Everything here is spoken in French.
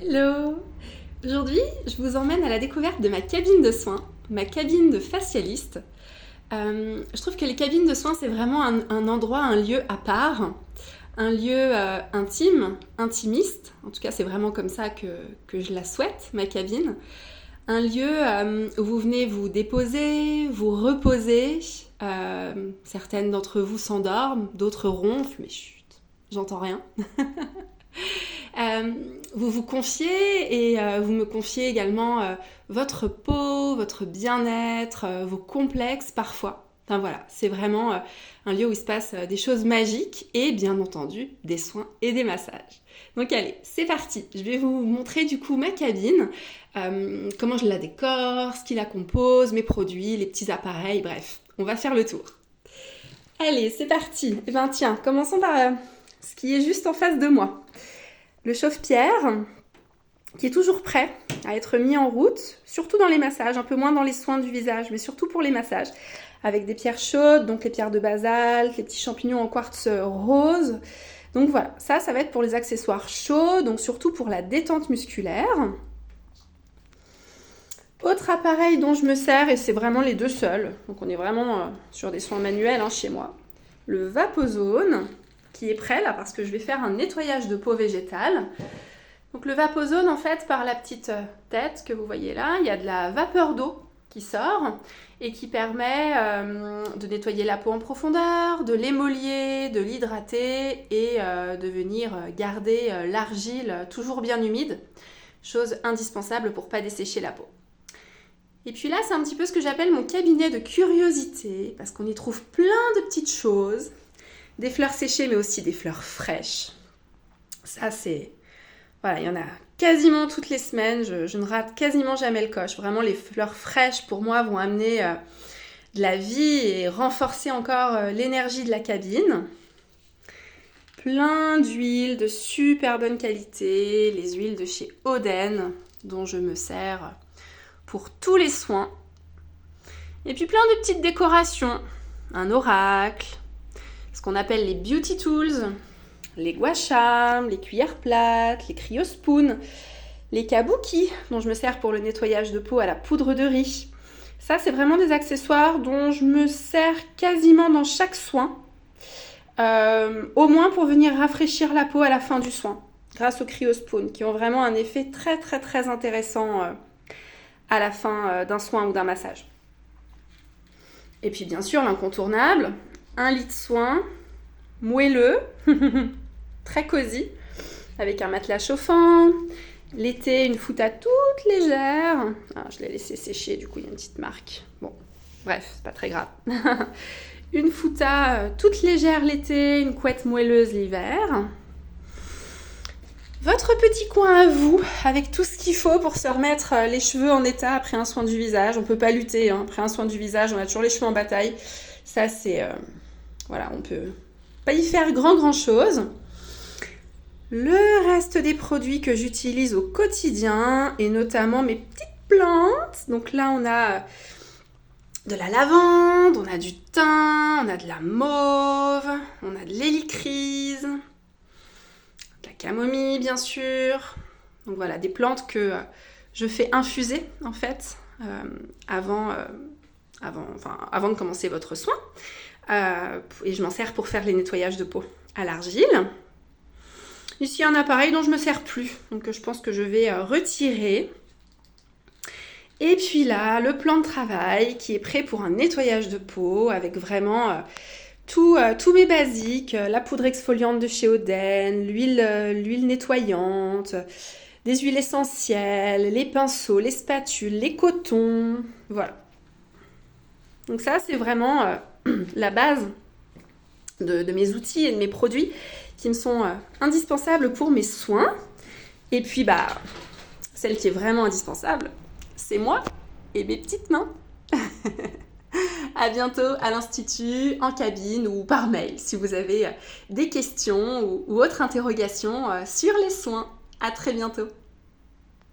Hello! Aujourd'hui, je vous emmène à la découverte de ma cabine de soins, ma cabine de facialiste. Je trouve que les cabines de soins, c'est vraiment un endroit, un lieu à part, un lieu intime, intimiste. En tout cas, c'est vraiment comme ça que je la souhaite, ma cabine. Un lieu où vous venez vous déposer, vous reposer. Certaines d'entre vous s'endorment, d'autres ronflent, mais chut, j'entends rien. Vous vous confiez et vous me confiez également votre peau, votre bien-être, vos complexes parfois. Enfin voilà, c'est vraiment un lieu où il se passe des choses magiques et bien entendu des soins et des massages. Donc allez, c'est parti. Je vais vous montrer du coup ma cabine, comment je la décore, ce qui la compose, mes produits, les petits appareils, bref, on va faire le tour. Allez, c'est parti. Eh bien tiens, commençons par ce qui est juste en face de moi. Le chauffe-pierre, qui est toujours prêt à être mis en route, surtout dans les massages, un peu moins dans les soins du visage, mais surtout pour les massages, avec des pierres chaudes, donc les pierres de basalte, les petits champignons en quartz rose. Donc voilà, ça va être pour les accessoires chauds, donc surtout pour la détente musculaire. Autre appareil dont je me sers, et c'est vraiment les deux seuls, donc on est vraiment sur des soins manuels chez moi, le Vapozone, qui est prêt là parce que je vais faire un nettoyage de peau végétale. Donc le Vapozone, en fait, par la petite tête que vous voyez là, il y a de la vapeur d'eau qui sort et qui permet de nettoyer la peau en profondeur, de l'émolier, de l'hydrater et de venir garder l'argile toujours bien humide, chose indispensable pour pas dessécher la peau. Et puis là, c'est un petit peu ce que j'appelle mon cabinet de curiosité, parce qu'on y trouve plein de petites choses, des fleurs séchées, mais aussi des fleurs fraîches. Ça, c'est... Voilà, il y en a quasiment toutes les semaines, je ne rate quasiment jamais le coche. Vraiment, les fleurs fraîches, pour moi, vont amener de la vie et renforcer encore l'énergie de la cabine. Plein d'huiles de super bonne qualité, les huiles de chez Oden, dont je me sers pour tous les soins. Et puis plein de petites décorations, un oracle, ce qu'on appelle les beauty tools, les gua sha, les cuillères plates, les cryospoons, les kabuki, dont je me sers pour le nettoyage de peau à la poudre de riz. Ça, c'est vraiment des accessoires dont je me sers quasiment dans chaque soin, au moins pour venir rafraîchir la peau à la fin du soin, grâce aux cryospoons, qui ont vraiment un effet très très très intéressant à la fin d'un soin ou d'un massage. Et puis bien sûr, l'incontournable, un lit de soin, moelleux, très cosy, avec un matelas chauffant. L'été, une fouta toute légère. Ah, je l'ai laissé sécher, du coup il y a une petite marque. Bon, bref, c'est pas très grave. Une fouta toute légère l'été, une couette moelleuse l'hiver. Votre petit coin à vous, avec tout ce qu'il faut pour se remettre les cheveux en état après un soin du visage. On peut pas lutter, après un soin du visage, on a toujours les cheveux en bataille. Ça, c'est... voilà, on peut pas y faire grand chose. Le reste des produits que j'utilise au quotidien, et notamment mes petites plantes. Donc là, on a de la lavande, on a du thym, on a de la mauve, on a de l'hélicryse, de la camomille, bien sûr. Donc voilà, des plantes que je fais infuser, en fait, avant de commencer votre soin. Et je m'en sers pour faire les nettoyages de peau à l'argile. Ici, un appareil dont je ne me sers plus, donc je pense que je vais retirer. Et puis là, le plan de travail qui est prêt pour un nettoyage de peau avec vraiment tous mes basiques, la poudre exfoliante de chez Oden, l'huile nettoyante, des huiles essentielles, les pinceaux, les spatules, les cotons, voilà. Donc ça, c'est vraiment la base de mes outils et de mes produits qui me sont indispensables pour mes soins. Et puis, celle qui est vraiment indispensable, c'est moi et mes petites mains. À bientôt à l'Institut, en cabine ou par mail si vous avez des questions ou autres interrogations sur les soins. À très bientôt.